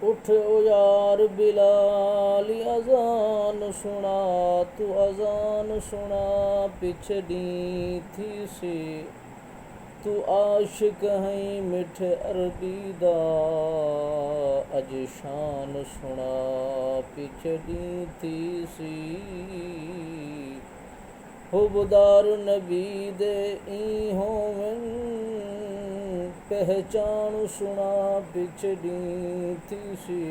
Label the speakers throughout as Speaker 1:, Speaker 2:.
Speaker 1: उठ ओ यार बिलाल अजान सुना, तू अजान सुना पिछड़ी थी सी। तू आशिक है मिठ अरबी दा, अज शान सुना पिछड़ी थी सी। हुबदार नबी दे ई होवन, पहचान सुना पिछड़ी थी सी।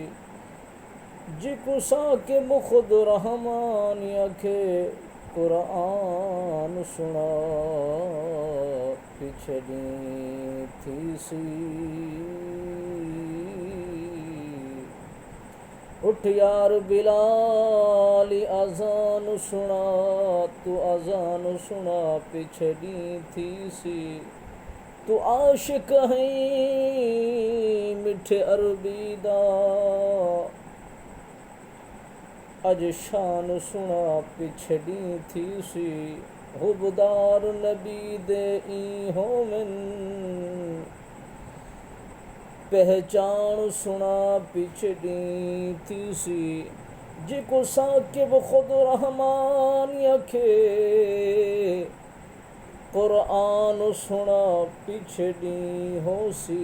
Speaker 1: जिकु साके मुखद रहमान अखे, कुरान सुना पिछड़ी थी सी। उठ यार बिलाल अजान सुना, तू अजान सुना पिछड़ी थी सी। तू आशिक है मिठ अरबी दा, अज शान सुना पिछड़ी थी सी। हुबदार नबी दे ई होवन, पहचान सुना पिछड़ी थी सी। जिको साकिब खुद रहमान अखे, कुरान सुना पिछड़ी हो सी।